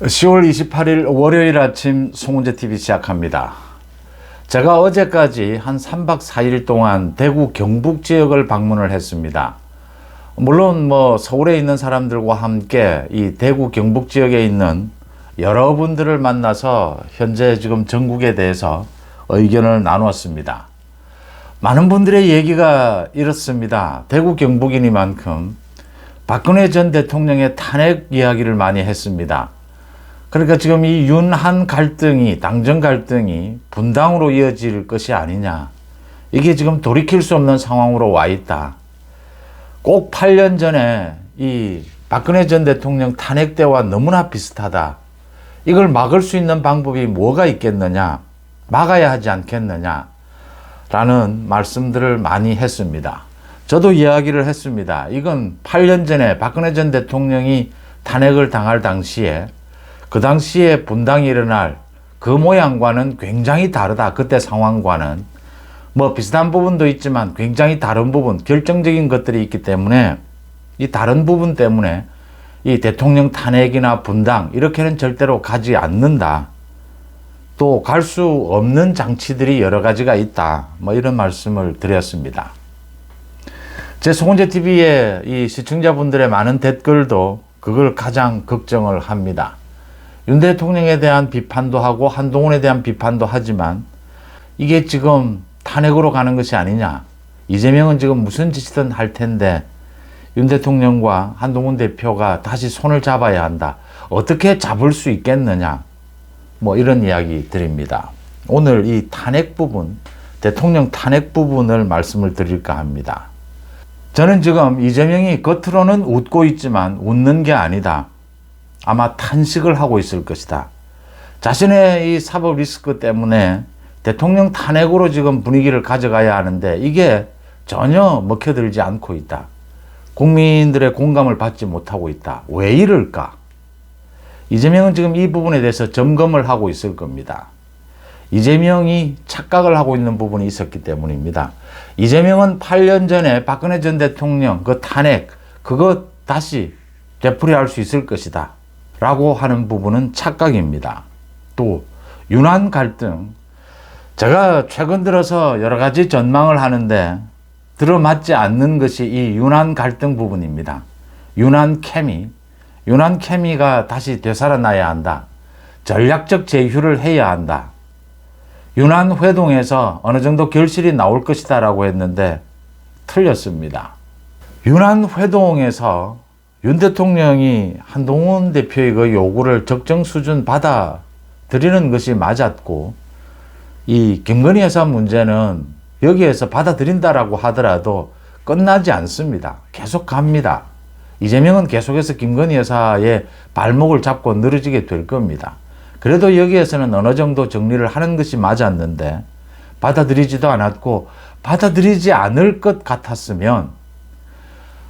10월 28일 월요일 아침 송은재TV 시작합니다. 제가 어제까지 한 3박 4일 동안 대구 경북 지역을 방문을 했습니다. 물론 서울에 있는 사람들과 함께 이 대구 경북 지역에 있는 여러분들을 만나서 현재 지금 전국에 대해서 의견을 나누었습니다. 많은 분들의 얘기가 이렇습니다. 대구 경북이니만큼 박근혜 전 대통령의 탄핵 이야기를 많이 했습니다. 그러니까 지금 이 윤한 갈등이, 당정 갈등이 분당으로 이어질 것이 아니냐. 이게 지금 돌이킬 수 없는 상황으로 와 있다. 꼭 8년 전에 이 박근혜 전 대통령 탄핵 때와 너무나 비슷하다. 이걸 막을 수 있는 방법이 뭐가 있겠느냐. 막아야 하지 않겠느냐. 라는 말씀들을 많이 했습니다. 저도 이야기를 했습니다. 이건 8년 전에 박근혜 전 대통령이 탄핵을 당할 당시에 그 당시에 분당이 일어날 그 모양과는 굉장히 다르다. 그때 상황과는 비슷한 부분도 있지만 굉장히 다른 부분, 결정적인 것들이 있기 때문에 이 다른 부분 때문에 이 대통령 탄핵이나 분당 이렇게는 절대로 가지 않는다. 또 갈 수 없는 장치들이 여러 가지가 있다. 이런 말씀을 드렸습니다. 제 송은재TV의 이 시청자분들의 많은 댓글도 그걸 가장 걱정을 합니다. 윤 대통령에 대한 비판도 하고 한동훈에 대한 비판도 하지만 이게 지금 탄핵으로 가는 것이 아니냐. 이재명은 지금 무슨 짓이든 할 텐데 윤 대통령과 한동훈 대표가 다시 손을 잡아야 한다. 어떻게 잡을 수 있겠느냐. 이런 이야기 드립니다. 오늘 이 탄핵 부분, 대통령 탄핵 부분을 말씀을 드릴까 합니다. 저는 지금 이재명이 겉으로는 웃고 있지만 웃는 게 아니다. 아마 탄식을 하고 있을 것이다. 자신의 이 사법 리스크 때문에 대통령 탄핵으로 지금 분위기를 가져가야 하는데 이게 전혀 먹혀들지 않고 있다. 국민들의 공감을 받지 못하고 있다. 왜 이럴까? 이재명은 지금 이 부분에 대해서 점검을 하고 있을 겁니다. 이재명이 착각을 하고 있는 부분이 있었기 때문입니다. 이재명은 8년 전에 박근혜 전 대통령 그 탄핵 그거 다시 되풀이할 수 있을 것이다. 라고 하는 부분은 착각입니다. 또 윤한 갈등, 제가 최근 들어서 여러 가지 전망을 하는데 들어맞지 않는 것이 이 윤한 갈등 부분입니다. 윤한 케미가 다시 되살아나야 한다. 전략적 제휴를 해야 한다. 윤한 회동에서 어느 정도 결실이 나올 것이다 라고 했는데 틀렸습니다. 윤한 회동에서 윤 대통령이 한동훈 대표의 그 요구를 적정 수준 받아들이는 것이 맞았고 이 김건희 여사 문제는 여기에서 받아들인다라고 하더라도 끝나지 않습니다. 계속 갑니다. 이재명은 계속해서 김건희 여사의 발목을 잡고 늘어지게 될 겁니다. 그래도 여기에서는 어느 정도 정리를 하는 것이 맞았는데 받아들이지도 않았고 받아들이지 않을 것 같았으면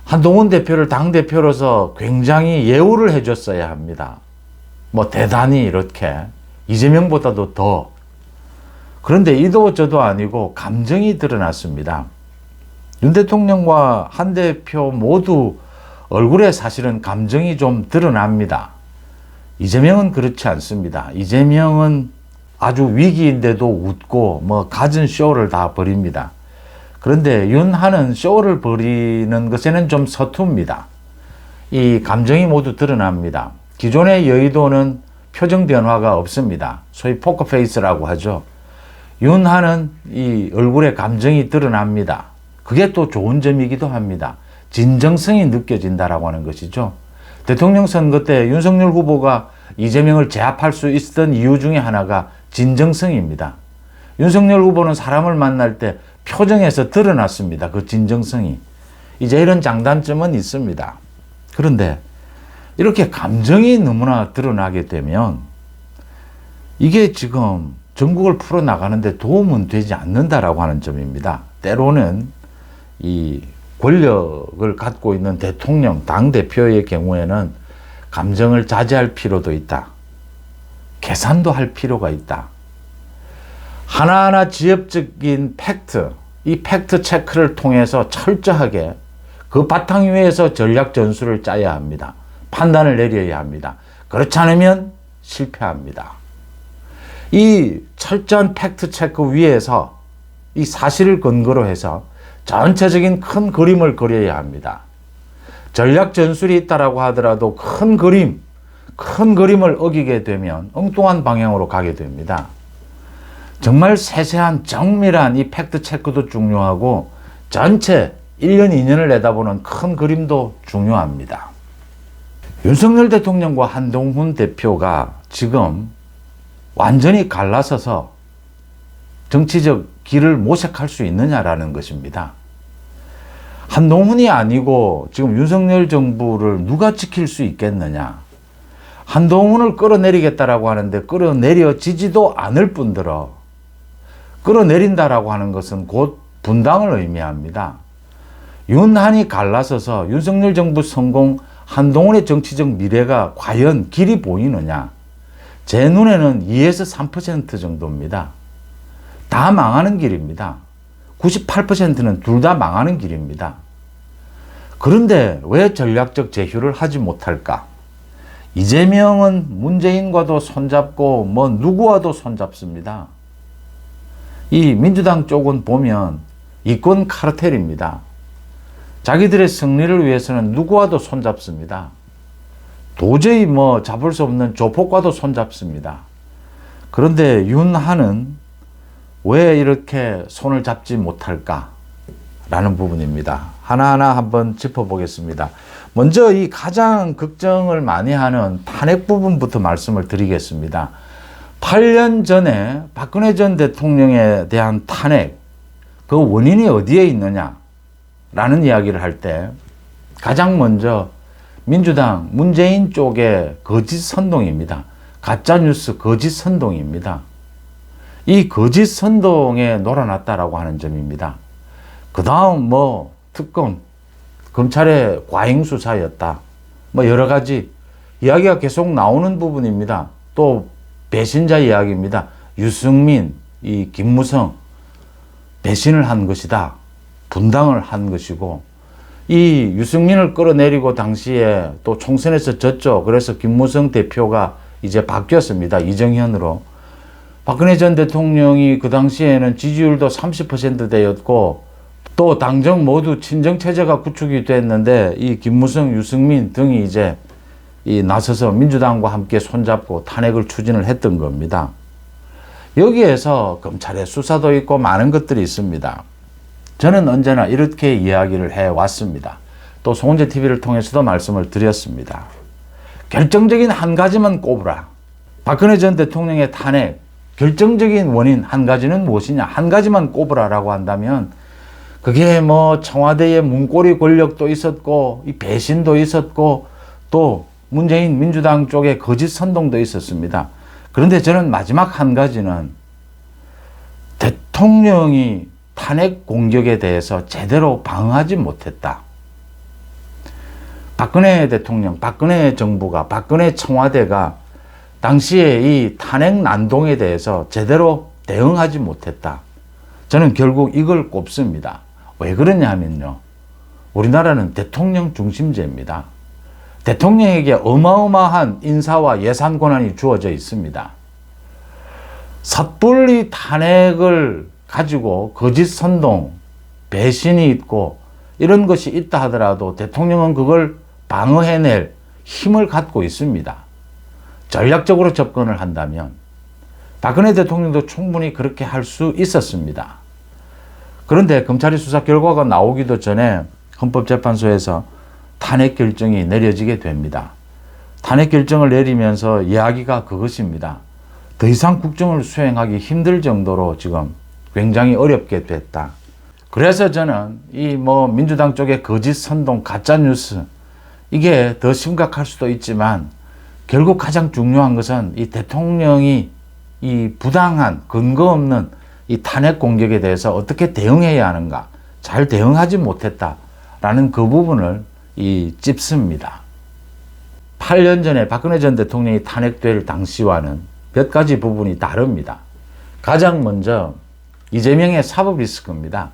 한동훈 대표를 당대표로서 굉장히 예우를 해줬어야 합니다. 대단히 이렇게 이재명보다도 더. 그런데 이도 저도 아니고 감정이 드러났습니다. 윤 대통령과 한 대표 모두 얼굴에 사실은 감정이 좀 드러납니다. 이재명은 그렇지 않습니다. 이재명은 아주 위기인데도 웃고 갖은 쇼를 다 벌입니다. 그런데 윤한은 쇼를 벌이는 것에는 좀 서툽니다. 이 감정이 모두 드러납니다. 기존의 여의도는 표정 변화가 없습니다. 소위 포커페이스라고 하죠. 윤한은 이 얼굴에 감정이 드러납니다. 그게 또 좋은 점이기도 합니다. 진정성이 느껴진다라고 하는 것이죠. 대통령 선거 때 윤석열 후보가 이재명을 제압할 수 있었던 이유 중에 하나가 진정성입니다. 윤석열 후보는 사람을 만날 때 표정에서 드러났습니다. 그 진정성이. 이제 이런 장단점은 있습니다. 그런데 이렇게 감정이 너무나 드러나게 되면 이게 지금 전국을 풀어나가는데 도움은 되지 않는다라고 하는 점입니다. 때로는 이 권력을 갖고 있는 대통령, 당대표의 경우에는 감정을 자제할 필요도 있다. 계산도 할 필요가 있다. 하나하나 지엽적인 팩트, 이 팩트 체크를 통해서 철저하게 그 바탕 위에서 전략 전술을 짜야 합니다. 판단을 내려야 합니다. 그렇지 않으면 실패합니다. 이 철저한 팩트체크 위에서 이 사실을 근거로 해서 전체적인 큰 그림을 그려야 합니다. 전략 전술이 있다라고 하더라도 큰 그림을 어기게 되면 엉뚱한 방향으로 가게 됩니다. 정말 세세한 정밀한 이 팩트 체크도 중요하고 전체 1년, 2년을 내다보는 큰 그림도 중요합니다. 윤석열 대통령과 한동훈 대표가 지금 완전히 갈라서서 정치적 길을 모색할 수 있느냐라는 것입니다. 한동훈이 아니고 지금 윤석열 정부를 누가 지킬 수 있겠느냐. 한동훈을 끌어내리겠다라고 하는데 끌어내려지지도 않을 뿐더러 끌어내린다라고 하는 것은 곧 분당을 의미합니다. 윤한이 갈라서서 윤석열 정부 성공, 한동훈의 정치적 미래가 과연 길이 보이느냐. 제 눈에는 2에서 3% 정도입니다. 다 망하는 길입니다. 98%는 둘 다 망하는 길입니다. 그런데 왜 전략적 제휴를 하지 못할까? 이재명은 문재인과도 손잡고 누구와도 손잡습니다. 이 민주당 쪽은 보면 이권 카르텔입니다. 자기들의 승리를 위해서는 누구와도 손잡습니다. 도저히 잡을 수 없는 조폭과도 손잡습니다. 그런데 윤한은 왜 이렇게 손을 잡지 못할까? 라는 부분입니다. 하나하나 한번 짚어보겠습니다. 먼저 이 가장 걱정을 많이 하는 탄핵 부분부터 말씀을 드리겠습니다. 8년 전에 박근혜 전 대통령에 대한 탄핵, 그 원인이 어디에 있느냐? 라는 이야기를 할 때 가장 먼저 민주당, 문재인 쪽의 거짓 선동입니다. 가짜뉴스 거짓 선동입니다. 이 거짓 선동에 놀아났다라고 하는 점입니다. 그 다음 특검, 검찰의 과잉 수사였다. 여러 가지 이야기가 계속 나오는 부분입니다. 또 배신자 이야기입니다. 유승민, 이 김무성 배신을 한 것이다. 분당을 한 것이고 이 유승민을 끌어내리고 당시에 또 총선에서 졌죠. 그래서 김무성 대표가 이제 바뀌었습니다. 이정현으로. 박근혜 전 대통령이 그 당시에는 지지율도 30%대였고 또 당정 모두 친정체제가 구축이 됐는데 이 김무성, 유승민 등이 이제 나서서 민주당과 함께 손잡고 탄핵을 추진을 했던 겁니다. 여기에서 검찰의 수사도 있고 많은 것들이 있습니다. 저는 언제나 이렇게 이야기를 해왔습니다. 또 송은재 TV를 통해서도 말씀을 드렸습니다. 결정적인 한 가지만 꼽으라. 박근혜 전 대통령의 탄핵 결정적인 원인 한 가지는 무엇이냐? 한 가지만 꼽으라라고 한다면 그게 청와대의 문고리 권력도 있었고 이 배신도 있었고 또 문재인 민주당 쪽에 거짓 선동도 있었습니다. 그런데 저는 마지막 한 가지는 대통령이 탄핵 공격에 대해서 제대로 방어하지 못했다. 박근혜 대통령, 박근혜 정부가, 박근혜 청와대가 당시에 이 탄핵 난동에 대해서 제대로 대응하지 못했다. 저는 결국 이걸 꼽습니다. 왜 그러냐 하면요. 우리나라는 대통령 중심제입니다. 대통령에게 어마어마한 인사와 예산 권한이 주어져 있습니다. 섣불리 탄핵을 가지고 거짓 선동, 배신이 있고 이런 것이 있다 하더라도 대통령은 그걸 방어해낼 힘을 갖고 있습니다. 전략적으로 접근을 한다면 박근혜 대통령도 충분히 그렇게 할 수 있었습니다. 그런데 검찰의 수사 결과가 나오기도 전에 헌법재판소에서 탄핵 결정이 내려지게 됩니다. 탄핵 결정을 내리면서 이야기가 그것입니다. 더 이상 국정을 수행하기 힘들 정도로 지금 굉장히 어렵게 됐다. 그래서 저는 이 민주당 쪽의 거짓 선동, 가짜 뉴스 이게 더 심각할 수도 있지만 결국 가장 중요한 것은 이 대통령이 이 부당한 근거 없는 이 탄핵 공격에 대해서 어떻게 대응해야 하는가, 잘 대응하지 못했다라는 그 부분을 찝습니다. 8년 전에 박근혜 전 대통령이 탄핵될 당시와는 몇 가지 부분이 다릅니다. 가장 먼저 이재명의 사법 리스크입니다.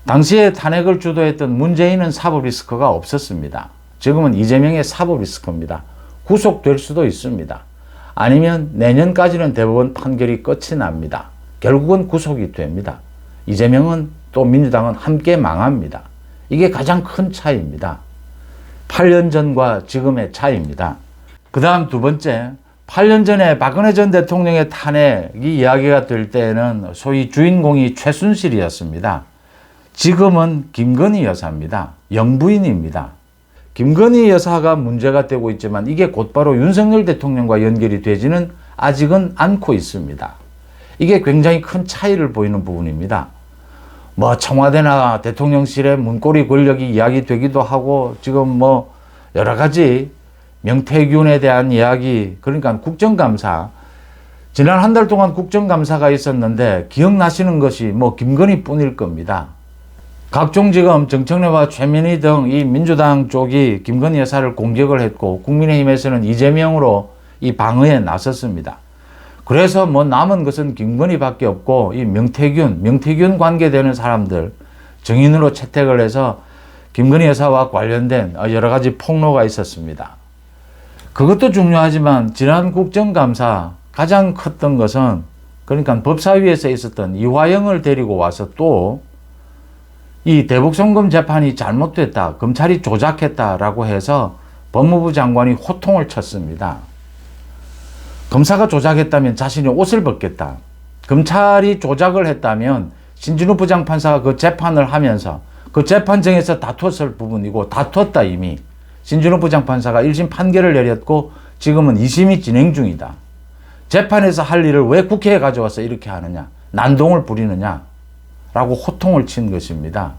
당시에 탄핵을 주도했던 문재인은 사법 리스크가 없었습니다. 지금은 이재명의 사법 리스크입니다. 구속될 수도 있습니다. 아니면 내년까지는 대법원 판결이 끝이 납니다. 결국은 구속이 됩니다. 이재명은 또 민주당은 함께 망합니다. 이게 가장 큰 차이입니다. 8년 전과 지금의 차이입니다. 그 다음 두 번째, 8년 전에 박근혜 전 대통령의 탄핵이 이야기가 될 때에는 소위 주인공이 최순실이었습니다. 지금은 김건희 여사입니다. 영부인입니다. 김건희 여사가 문제가 되고 있지만 이게 곧바로 윤석열 대통령과 연결이 되지는 아직은 않고 있습니다. 이게 굉장히 큰 차이를 보이는 부분입니다. 뭐 청와대나 대통령실의 문고리 권력이 이야기되기도 하고 지금 뭐 여러 가지 명태균에 대한 이야기, 그러니까 국정감사, 지난 한 달 동안 국정감사가 있었는데 기억나시는 것이 뭐 김건희 뿐일 겁니다. 각종 지금 정청래와 최민희 등 이 민주당 쪽이 김건희 여사를 공격을 했고 국민의힘에서는 이재명으로 이 방어에 나섰습니다. 그래서 뭐 남은 것은 김건희밖에 없고 이 명태균 관계되는 사람들 정인으로 채택을 해서 김건희 여사와 관련된 여러 가지 폭로가 있었습니다. 그것도 중요하지만 지난 국정감사 가장 컸던 것은 그러니까 법사위에서 있었던 이화영을 데리고 와서 또 이 대북송금 재판이 잘못됐다, 검찰이 조작했다라고 해서 법무부 장관이 호통을 쳤습니다. 검사가 조작했다면 자신이 옷을 벗겠다. 검찰이 조작을 했다면 신진우 부장판사가 그 재판을 하면서 그 재판정에서 다투었을 부분이고 다투었다 이미. 신진우 부장판사가 1심 판결을 내렸고 지금은 2심이 진행 중이다. 재판에서 할 일을 왜 국회에 가져와서 이렇게 하느냐, 난동을 부리느냐 라고 호통을 친 것입니다.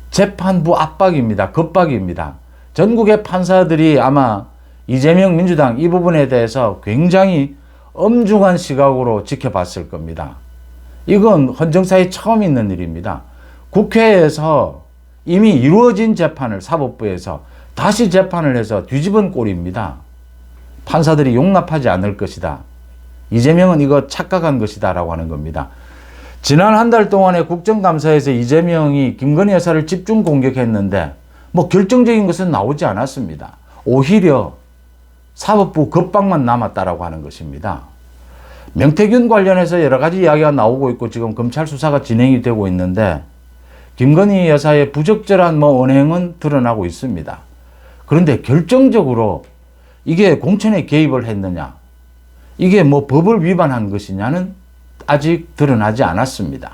재판부 압박입니다. 겁박입니다. 전국의 판사들이 아마 이재명 민주당 이 부분에 대해서 굉장히 엄중한 시각으로 지켜봤을 겁니다. 이건 헌정사에 처음 있는 일입니다. 국회에서 이미 이루어진 재판을 사법부에서 다시 재판을 해서 뒤집은 꼴입니다. 판사들이 용납하지 않을 것이다. 이재명은 이거 착각한 것이다 라고 하는 겁니다. 지난 한 달 동안의 국정감사에서 이재명이 김건희 여사를 집중 공격했는데 뭐 결정적인 것은 나오지 않았습니다. 오히려 사법부 겁박만 남았다라고 하는 것입니다. 명태균 관련해서 여러 가지 이야기가 나오고 있고 지금 검찰 수사가 진행이 되고 있는데 김건희 여사의 부적절한 뭐 언행은 드러나고 있습니다. 그런데 결정적으로 이게 공천에 개입을 했느냐, 이게 뭐 법을 위반한 것이냐는 아직 드러나지 않았습니다.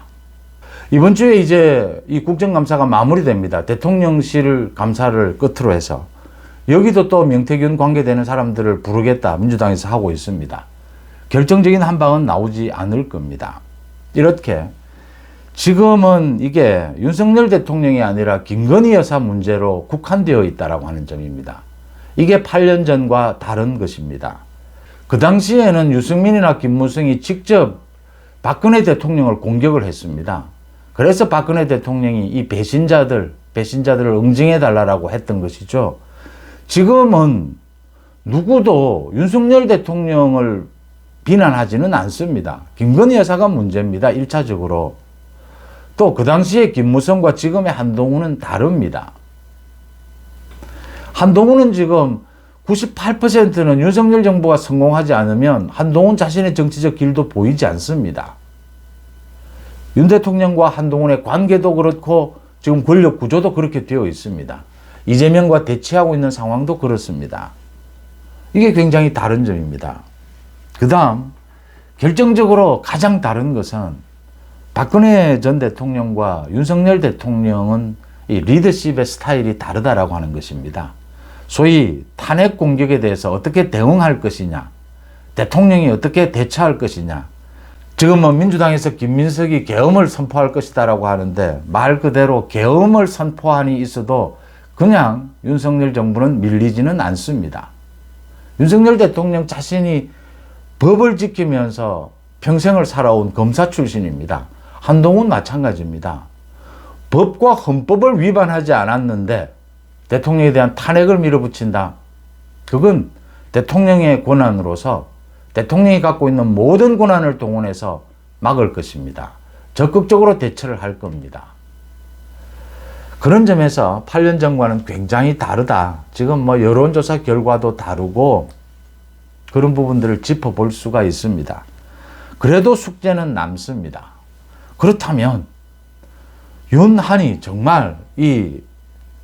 이번 주에 이제 이 국정감사가 마무리됩니다. 대통령실 감사를 끝으로 해서 여기도 또 명태균 관계되는 사람들을 부르겠다 민주당에서 하고 있습니다. 결정적인 한 방은 나오지 않을 겁니다. 이렇게 지금은 이게 윤석열 대통령이 아니라 김건희 여사 문제로 국한되어 있다라고 하는 점입니다. 이게 8년 전과 다른 것입니다. 그 당시에는 유승민이나 김무성이 직접 박근혜 대통령을 공격을 했습니다. 그래서 박근혜 대통령이 이 배신자들을 응징해 달라고 했던 것이죠. 지금은 누구도 윤석열 대통령을 비난하지는 않습니다. 김건희 여사가 문제입니다. 1차적으로. 또 그 당시에 김무성과 지금의 한동훈은 다릅니다. 한동훈은 지금 98%는 윤석열 정부가 성공하지 않으면 한동훈 자신의 정치적 길도 보이지 않습니다. 윤 대통령과 한동훈의 관계도 그렇고 지금 권력 구조도 그렇게 되어 있습니다. 이재명과 대치하고 있는 상황도 그렇습니다. 이게 굉장히 다른 점입니다. 그 다음 결정적으로 가장 다른 것은 박근혜 전 대통령과 윤석열 대통령은 이 리더십의 스타일이 다르다라고 하는 것입니다. 소위 탄핵 공격에 대해서 어떻게 대응할 것이냐, 대통령이 어떻게 대처할 것이냐. 지금 뭐 민주당에서 김민석이 계엄을 선포할 것이다라고 하는데 말 그대로 계엄을 선포한이 있어도 그냥 윤석열 정부는 밀리지는 않습니다. 윤석열 대통령 자신이 법을 지키면서 평생을 살아온 검사 출신입니다. 한동훈 마찬가지입니다. 법과 헌법을 위반하지 않았는데 대통령에 대한 탄핵을 밀어붙인다. 그건 대통령의 권한으로서 대통령이 갖고 있는 모든 권한을 동원해서 막을 것입니다. 적극적으로 대처를 할 겁니다. 그런 점에서 8년 전과는 굉장히 다르다. 지금 뭐 여론조사 결과도 다르고 그런 부분들을 짚어볼 수가 있습니다. 그래도 숙제는 남습니다. 그렇다면 윤한이 정말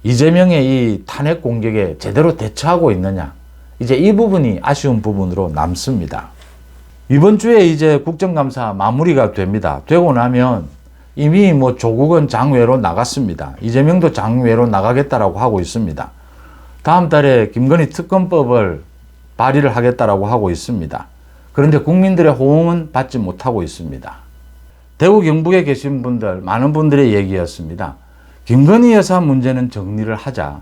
이재명의 이 탄핵 공격에 제대로 대처하고 있느냐, 이제 이 부분이 아쉬운 부분으로 남습니다. 이번 주에 이제 국정감사 마무리가 됩니다. 되고 나면 이미 뭐 조국은 장외로 나갔습니다. 이재명도 장외로 나가겠다라고 하고 있습니다. 다음 달에 김건희 특검법을 발의를 하겠다라고 하고 있습니다. 그런데 국민들의 호응은 받지 못하고 있습니다. 대구 경북에 계신 분들, 많은 분들의 얘기였습니다. 김건희 여사 문제는 정리를 하자.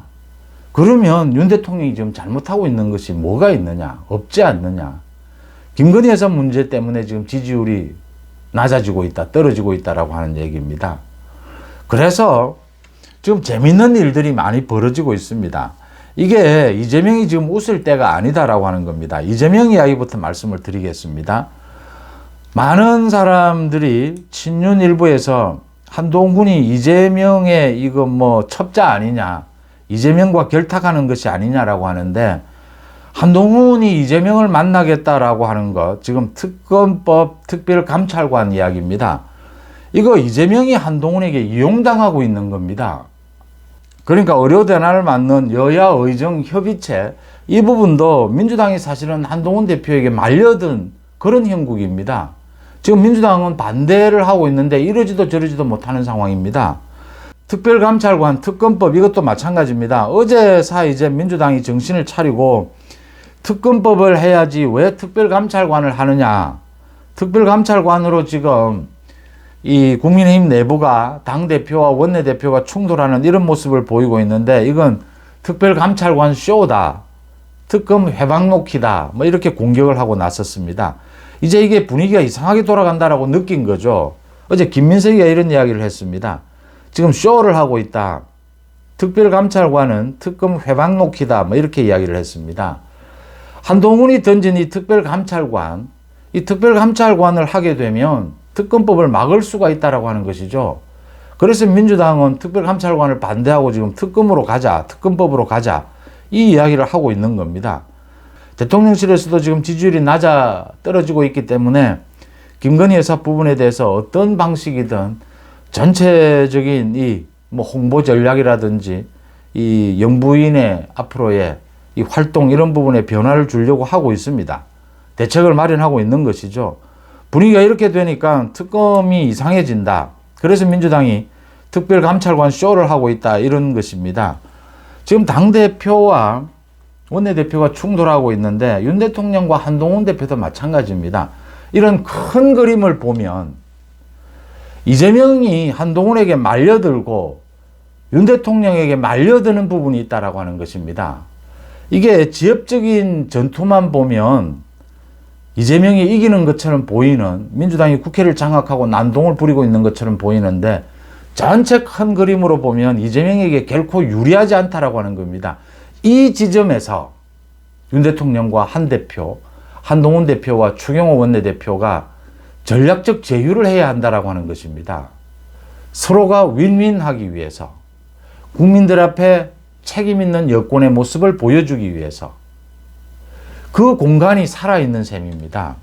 그러면 윤 대통령이 지금 잘못하고 있는 것이 뭐가 있느냐? 없지 않느냐? 김건희 여사 문제 때문에 지금 지지율이 낮아지고 있다, 떨어지고 있다라고 하는 얘기입니다. 그래서 지금 재밌는 일들이 많이 벌어지고 있습니다. 이게 이재명이 지금 웃을 때가 아니다라고 하는 겁니다. 이재명 이야기부터 말씀을 드리겠습니다. 많은 사람들이 친윤 일부에서 한동훈이 이재명의 이거 뭐 첩자 아니냐, 이재명과 결탁하는 것이 아니냐라고 하는데, 한동훈이 이재명을 만나겠다라고 하는 것, 지금 특검법 특별감찰관 이야기입니다. 이거 이재명이 한동훈에게 이용당하고 있는 겁니다. 그러니까 의료대난을 맡는 여야 의정 협의체, 이 부분도 민주당이 사실은 한동훈 대표에게 말려든 그런 형국입니다. 지금 민주당은 반대를 하고 있는데 이러지도 저러지도 못하는 상황입니다. 특별감찰관 특검법 이것도 마찬가지입니다. 어제사 이제 민주당이 정신을 차리고 특검법을 해야지 왜 특별감찰관을 하느냐. 특별감찰관으로 지금 이 국민의힘 내부가 당대표와 원내대표가 충돌하는 이런 모습을 보이고 있는데, 이건 특별감찰관 쇼다, 특검 회방놓기다, 뭐 이렇게 공격을 하고 나섰습니다. 이제 이게 분위기가 이상하게 돌아간다라고 느낀 거죠. 어제 김민석이가 이런 이야기를 했습니다. 지금 쇼를 하고 있다. 특별감찰관은 특검 회방놓기다, 뭐 이렇게 이야기를 했습니다. 한동훈이 던진 이 특별감찰관, 이 특별감찰관을 하게 되면 특검법을 막을 수가 있다라고 하는 것이죠. 그래서 민주당은 특별감찰관을 반대하고 지금 특검으로 가자, 특검법으로 가자, 이 이야기를 하고 있는 겁니다. 대통령실에서도 지금 지지율이 떨어지고 있기 때문에 김건희 여사 부분에 대해서 어떤 방식이든 전체적인 이 뭐 홍보 전략이라든지 이 영부인의 앞으로의 이 활동 이런 부분에 변화를 주려고 하고 있습니다. 대책을 마련하고 있는 것이죠. 분위기가 이렇게 되니까 특검이 이상해진다. 그래서 민주당이 특별감찰관 쇼를 하고 있다, 이런 것입니다. 지금 당대표와 원내대표가 충돌하고 있는데 윤 대통령과 한동훈 대표도 마찬가지입니다. 이런 큰 그림을 보면 이재명이 한동훈에게 말려들고 윤 대통령에게 말려드는 부분이 있다라고 하는 것입니다. 이게 지역적인 전투만 보면 이재명이 이기는 것처럼 보이는, 민주당이 국회를 장악하고 난동을 부리고 있는 것처럼 보이는데, 전체 큰 그림으로 보면 이재명에게 결코 유리하지 않다라고 하는 겁니다. 이 지점에서 윤 대통령과 한 대표, 한동훈 대표와 추경호 원내대표가 전략적 제휴를 해야 한다라고 하는 것입니다. 서로가 윈윈하기 위해서, 국민들 앞에 책임 있는 여권의 모습을 보여주기 위해서 그 공간이 살아있는 셈입니다.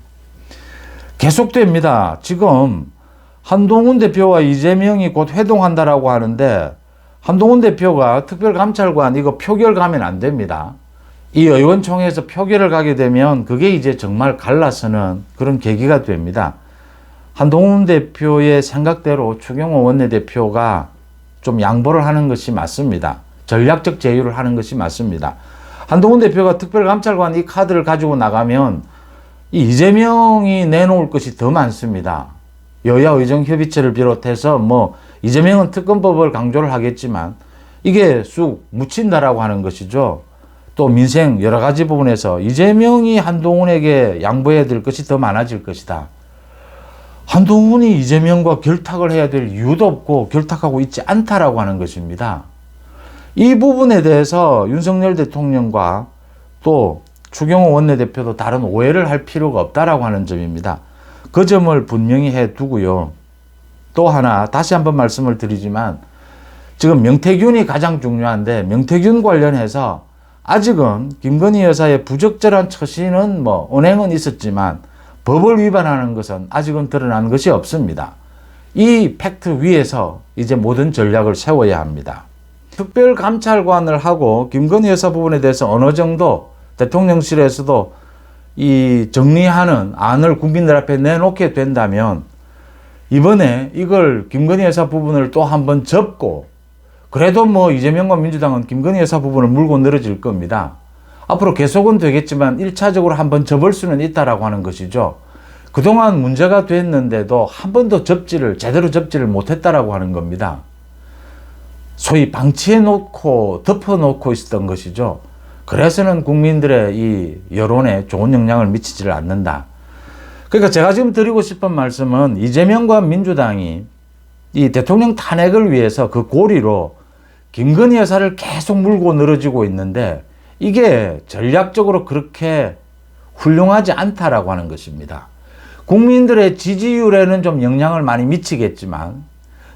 계속됩니다. 지금 한동훈 대표와 이재명이 곧 회동한다라고 하는데, 한동훈 대표가 특별감찰관 이거 표결 가면 안 됩니다. 이 의원총회에서 표결을 가게 되면 그게 이제 정말 갈라서는 그런 계기가 됩니다. 한동훈 대표의 생각대로 추경호 원내대표가 좀 양보를 하는 것이 맞습니다. 전략적 제휴를 하는 것이 맞습니다. 한동훈 대표가 특별감찰관 이 카드를 가지고 나가면 이 이재명이 내놓을 것이 더 많습니다. 여야 의정협의체를 비롯해서 뭐 이재명은 특검법을 강조를 하겠지만 이게 쑥 묻힌다라고 하는 것이죠. 또 민생 여러 가지 부분에서 이재명이 한동훈에게 양보해야 될 것이 더 많아질 것이다. 한동훈이 이재명과 결탁을 해야 될 이유도 없고 결탁하고 있지 않다라고 하는 것입니다. 이 부분에 대해서 윤석열 대통령과 또 추경호 원내대표도 다른 오해를 할 필요가 없다라고 하는 점입니다. 그 점을 분명히 해두고요. 또 하나 다시 한번 말씀을 드리지만 지금 명태균이 가장 중요한데, 명태균 관련해서 아직은 김건희 여사의 부적절한 처신은 언행은 있었지만 법을 위반하는 것은 아직은 드러난 것이 없습니다. 이 팩트 위에서 이제 모든 전략을 세워야 합니다. 특별감찰관을 하고 김건희 여사 부분에 대해서 어느 정도 대통령실에서도 이 정리하는 안을 국민들 앞에 내놓게 된다면 이번에 이걸 김건희 여사 부분을 또 한번 접고, 그래도 이재명과 민주당은 김건희 여사 부분을 물고 늘어질 겁니다. 앞으로 계속은 되겠지만 1차적으로 한번 접을 수는 있다라고 하는 것이죠. 그동안 문제가 됐는데도 한 번도 제대로 접지를 못했다라고 하는 겁니다. 소위 방치해 놓고 덮어 놓고 있었던 것이죠. 그래서는 국민들의 이 여론에 좋은 영향을 미치지를 않는다. 그러니까 제가 지금 드리고 싶은 말씀은 이재명과 민주당이 이 대통령 탄핵을 위해서 그 고리로 김건희 여사를 계속 물고 늘어지고 있는데 이게 전략적으로 그렇게 훌륭하지 않다라고 하는 것입니다. 국민들의 지지율에는 좀 영향을 많이 미치겠지만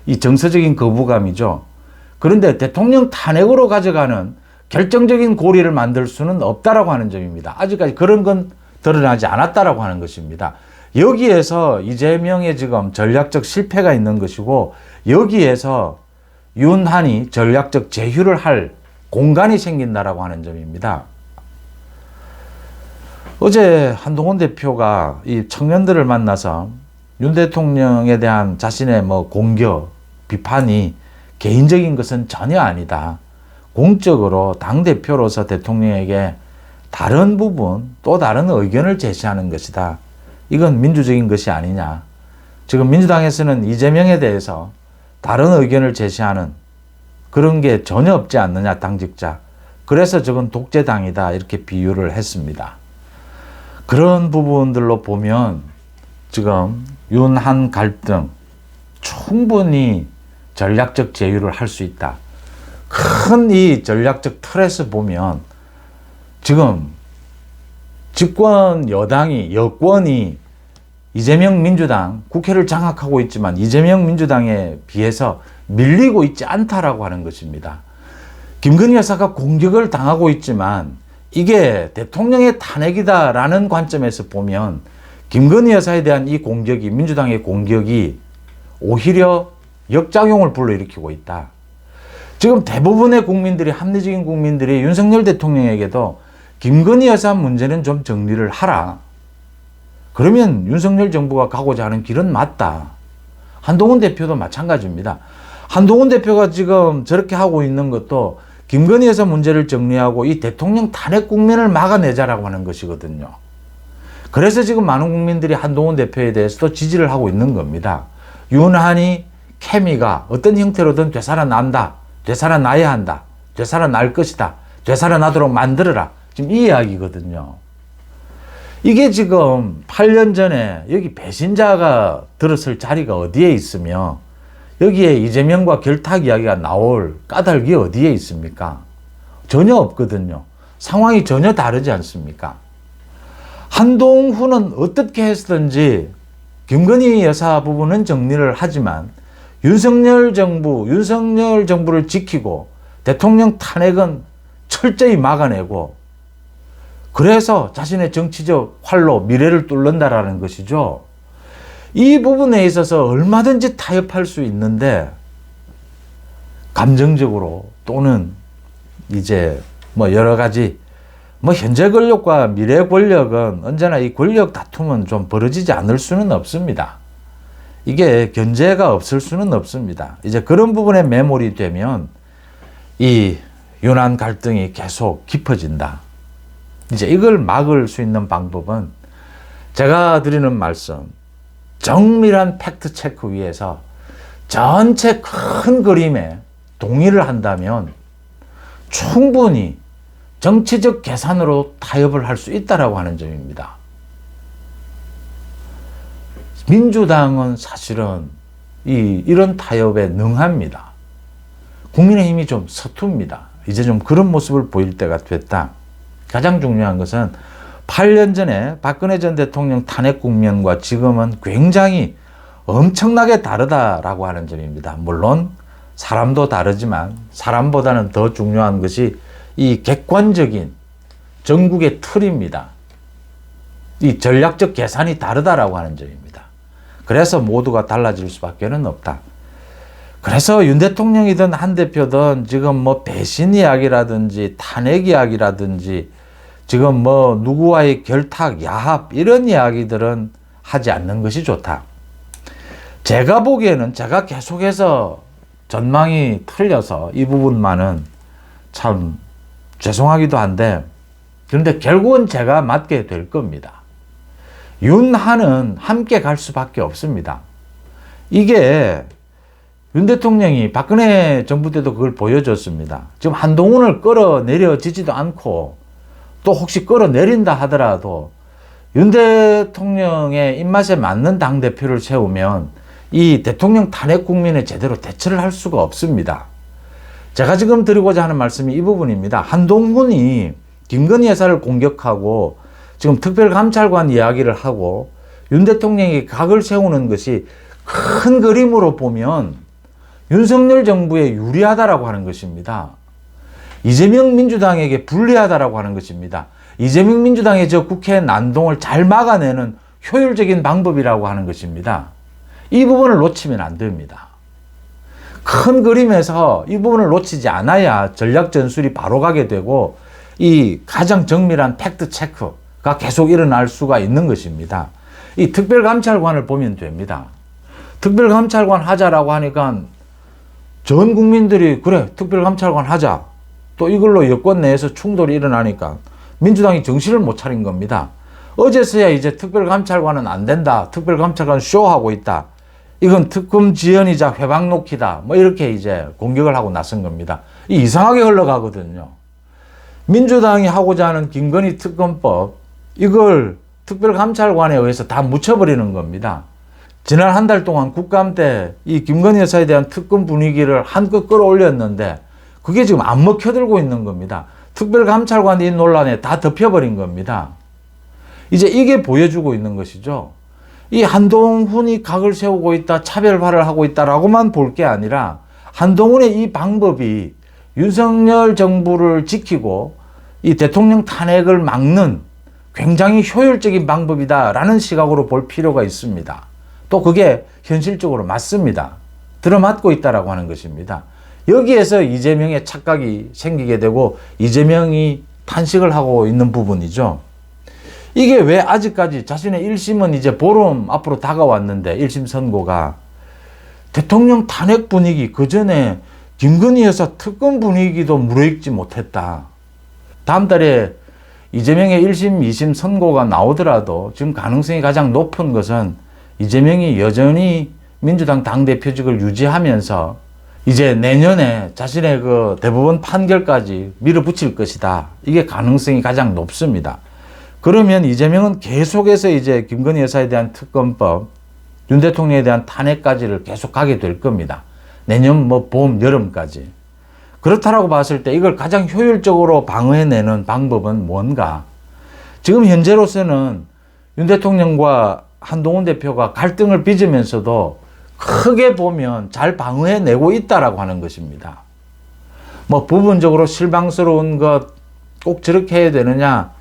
이 정서적인 거부감이죠. 그런데 대통령 탄핵으로 가져가는 결정적인 고리를 만들 수는 없다라고 하는 점입니다. 아직까지 그런 건 드러나지 않았다라고 하는 것입니다. 여기에서 이재명의 지금 전략적 실패가 있는 것이고, 여기에서 윤한이 전략적 제휴를 할 공간이 생긴다라고 하는 점입니다. 어제 한동훈 대표가 이 청년들을 만나서 윤 대통령에 대한 자신의 공격, 비판이 개인적인 것은 전혀 아니다. 공적으로 당대표로서 대통령에게 다른 부분, 또 다른 의견을 제시하는 것이다. 이건 민주적인 것이 아니냐. 지금 민주당에서는 이재명에 대해서 다른 의견을 제시하는 그런 게 전혀 없지 않느냐, 당직자. 그래서 저건 독재당이다. 이렇게 비유를 했습니다. 그런 부분들로 보면 지금 윤한 갈등 충분히 전략적 제휴를 할 수 있다. 큰 이 전략적 틀에서 보면 지금 집권 여권이 이재명 민주당 국회를 장악하고 있지만 이재명 민주당에 비해서 밀리고 있지 않다라고 하는 것입니다. 김건희 여사가 공격을 당하고 있지만 이게 대통령의 탄핵이다라는 관점에서 보면 김건희 여사에 대한 이 공격이, 민주당의 공격이 오히려 역작용을 불러일으키고 있다. 지금 대부분의 국민들이, 합리적인 국민들이 윤석열 대통령에게도 김건희 여사 문제는 좀 정리를 하라. 그러면 윤석열 정부가 가고자 하는 길은 맞다. 한동훈 대표도 마찬가지입니다. 한동훈 대표가 지금 저렇게 하고 있는 것도 김건희 여사 문제를 정리하고 이 대통령 탄핵 국면을 막아내자라고 하는 것이거든요. 그래서 지금 많은 국민들이 한동훈 대표에 대해서도 지지를 하고 있는 겁니다. 윤한이, 케미가 어떤 형태로든 되살아난다. 되살아나야 한다. 되살아날 것이다. 되살아나도록 만들어라. 지금 이 이야기거든요. 이게 지금 8년 전에 여기 배신자가 들었을 자리가 어디에 있으며 여기에 이재명과 결탁 이야기가 나올 까닭이 어디에 있습니까? 전혀 없거든요. 상황이 전혀 다르지 않습니까? 한동훈은 어떻게 했든지 김건희 여사 부분은 정리를 하지만 윤석열 정부를 지키고 대통령 탄핵은 철저히 막아내고, 그래서 자신의 정치적 활로 미래를 뚫는다라는 것이죠. 이 부분에 있어서 얼마든지 타협할 수 있는데 감정적으로 또는 이제 여러 가지 현재 권력과 미래 권력은 언제나 이 권력 다툼은 좀 벌어지지 않을 수는 없습니다. 이게 견제가 없을 수는 없습니다. 이제 그런 부분에 매몰이 되면 이 윤한 갈등이 계속 깊어진다. 이제 이걸 막을 수 있는 방법은 제가 드리는 말씀, 정밀한 팩트 체크 위에서 전체 큰 그림에 동의를 한다면 충분히 정치적 계산으로 타협을 할 수 있다라고 하는 점입니다. 민주당은 사실은 이런 타협에 능합니다. 국민의힘이 좀 서툽니다. 이제 좀 그런 모습을 보일 때가 됐다. 가장 중요한 것은 8년 전에 박근혜 전 대통령 탄핵 국면과 지금은 굉장히 엄청나게 다르다라고 하는 점입니다. 물론 사람도 다르지만 사람보다는 더 중요한 것이 이 객관적인 전국의 틀입니다. 이 전략적 계산이 다르다라고 하는 점입니다. 그래서 모두가 달라질 수밖에 없다. 그래서 윤 대통령이든 한 대표든 지금 뭐 배신 이야기라든지 탄핵 이야기라든지 지금 뭐 누구와의 결탁, 야합 이런 이야기들은 하지 않는 것이 좋다. 제가 보기에는 제가 계속해서 전망이 틀려서 이 부분만은 참 죄송하기도 한데, 그런데 결국은 제가 맡게 될 겁니다. 윤한은 함께 갈 수밖에 없습니다. 이게 윤 대통령이 박근혜 정부 때도 그걸 보여줬습니다. 지금 한동훈을 끌어내려지지도 않고 또 혹시 끌어내린다 하더라도 윤 대통령의 입맛에 맞는 당대표를 세우면 이 대통령 탄핵 국면에 제대로 대처를 할 수가 없습니다. 제가 지금 드리고자 하는 말씀이 이 부분입니다. 한동훈이 김건희 여사를 공격하고 지금 특별감찰관 이야기를 하고 윤 대통령이 각을 세우는 것이 큰 그림으로 보면 윤석열 정부에 유리하다라고 하는 것입니다. 이재명 민주당에게 불리하다라고 하는 것입니다. 이재명 민주당의 저 국회 난동을 잘 막아내는 효율적인 방법이라고 하는 것입니다. 이 부분을 놓치면 안 됩니다. 큰 그림에서 이 부분을 놓치지 않아야 전략 전술이 바로 가게 되고 이 가장 정밀한 팩트 체크가 계속 일어날 수가 있는 것입니다. 이 특별감찰관을 보면 됩니다. 특별감찰관 하자라고 하니까 전 국민들이 그래 특별감찰관 하자. 또 이걸로 여권 내에서 충돌이 일어나니까 민주당이 정신을 못 차린 겁니다. 어제서야 이제 특별감찰관은 안 된다. 특별감찰관 쇼하고 있다. 이건 특검 지연이자 회방 놓기다. 뭐 이렇게 이제 공격을 하고 나선 겁니다. 이상하게 흘러가거든요. 민주당이 하고자 하는 김건희 특검법, 이걸 특별감찰관에 의해서 다 묻혀버리는 겁니다. 지난 한 달 동안 국감 때 이 김건희 여사에 대한 특검 분위기를 한껏 끌어올렸는데 그게 지금 안 먹혀들고 있는 겁니다. 특별감찰관이 이 논란에 다 덮여버린 겁니다. 이제 이게 보여주고 있는 것이죠. 이 한동훈이 각을 세우고 있다, 차별화를 하고 있다라고만 볼 게 아니라 한동훈의 이 방법이 윤석열 정부를 지키고 이 대통령 탄핵을 막는 굉장히 효율적인 방법이다라는 시각으로 볼 필요가 있습니다. 또 그게 현실적으로 맞습니다. 들어맞고 있다라고 하는 것입니다. 여기에서 이재명의 착각이 생기게 되고 이재명이 탄식을 하고 있는 부분이죠. 이게 왜 아직까지 자신의 1심은 이제 보름 앞으로 다가왔는데 1심 선고가 대통령 탄핵 분위기 그 전에 김건희 여사 특검 분위기도 무르익지 못했다. 다음 달에 이재명의 1심, 2심 선고가 나오더라도 지금 가능성이 가장 높은 것은 이재명이 여전히 민주당 당대표직을 유지하면서 이제 내년에 자신의 그 대법원 판결까지 밀어붙일 것이다. 이게 가능성이 가장 높습니다. 그러면 이재명은 계속해서 이제 김건희 여사에 대한 특검법, 윤 대통령에 대한 탄핵까지를 계속 가게 될 겁니다. 내년 뭐 봄, 여름까지. 그렇다라고 봤을 때 이걸 가장 효율적으로 방어해내는 방법은 뭔가? 지금 현재로서는 윤 대통령과 한동훈 대표가 갈등을 빚으면서도 크게 보면 잘 방어해내고 있다라고 하는 것입니다. 뭐 부분적으로 실망스러운 것 꼭 저렇게 해야 되느냐?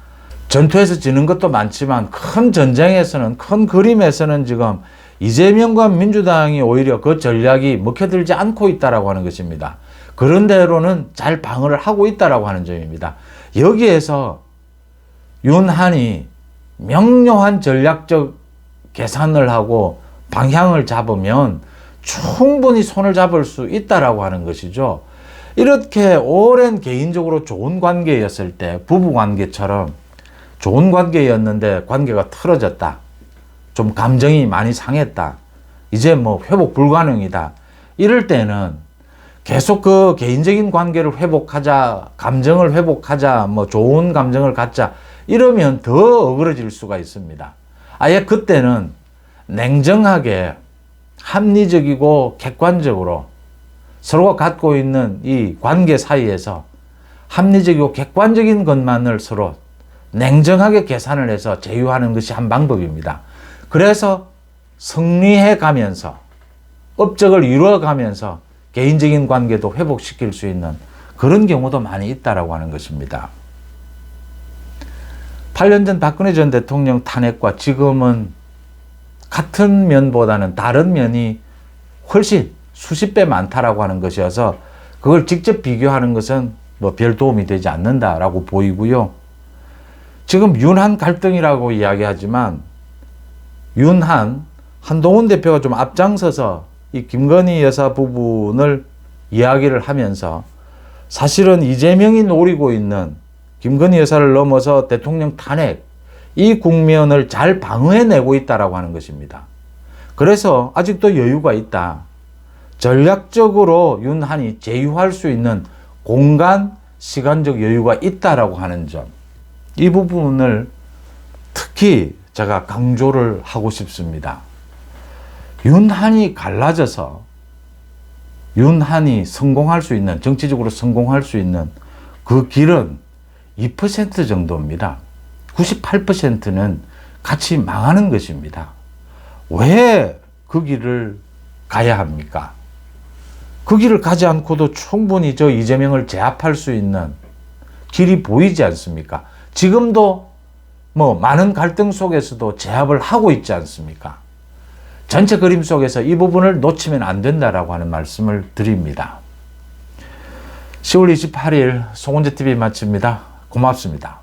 전투에서 지는 것도 많지만 큰 전쟁에서는, 큰 그림에서는 지금 이재명과 민주당이 오히려 그 전략이 먹혀들지 않고 있다라고 하는 것입니다. 그런 대로는 잘 방어를 하고 있다라고 하는 점입니다. 여기에서 윤한이 명료한 전략적 계산을 하고 방향을 잡으면 충분히 손을 잡을 수 있다라고 하는 것이죠. 이렇게 오랜 개인적으로 좋은 관계였을 때, 부부 관계처럼 좋은 관계였는데 관계가 틀어졌다. 좀 감정이 많이 상했다. 이제 뭐 회복 불가능이다. 이럴 때는 계속 그 개인적인 관계를 회복하자, 감정을 회복하자, 뭐 좋은 감정을 갖자. 이러면 더 어그러질 수가 있습니다. 아예 그때는 냉정하게 합리적이고 객관적으로 서로가 갖고 있는 이 관계 사이에서 합리적이고 객관적인 것만을 서로 냉정하게 계산을 해서 제휴하는 것이 한 방법입니다. 그래서 승리해 가면서 업적을 이루어 가면서 개인적인 관계도 회복시킬 수 있는 그런 경우도 많이 있다라고 하는 것입니다. 8년 전 박근혜 전 대통령 탄핵과 지금은 같은 면보다는 다른 면이 훨씬 수십 배 많다라고 하는 것이어서 그걸 직접 비교하는 것은 뭐 별 도움이 되지 않는다라고 보이고요. 지금 윤한 갈등이라고 이야기하지만 한동훈 대표가 좀 앞장서서 이 김건희 여사 부분을 이야기를 하면서 사실은 이재명이 노리고 있는 김건희 여사를 넘어서 대통령 탄핵, 이 국면을 잘 방어해내고 있다라고 하는 것입니다. 그래서 아직도 여유가 있다. 전략적으로 윤한이 제휴할 수 있는 공간, 시간적 여유가 있다라고 하는 점. 이 부분을 특히 제가 강조를 하고 싶습니다. 윤한이 갈라져서 윤한이 성공할 수 있는, 정치적으로 성공할 수 있는 그 길은 2% 정도입니다. 98%는 같이 망하는 것입니다. 왜 그 길을 가야 합니까? 그 길을 가지 않고도 충분히 저 이재명을 제압할 수 있는 길이 보이지 않습니까? 지금도 뭐 많은 갈등 속에서도 제압을 하고 있지 않습니까? 전체 그림 속에서 이 부분을 놓치면 안 된다라고 하는 말씀을 드립니다. 10월 28일 송은재TV 마칩니다. 고맙습니다.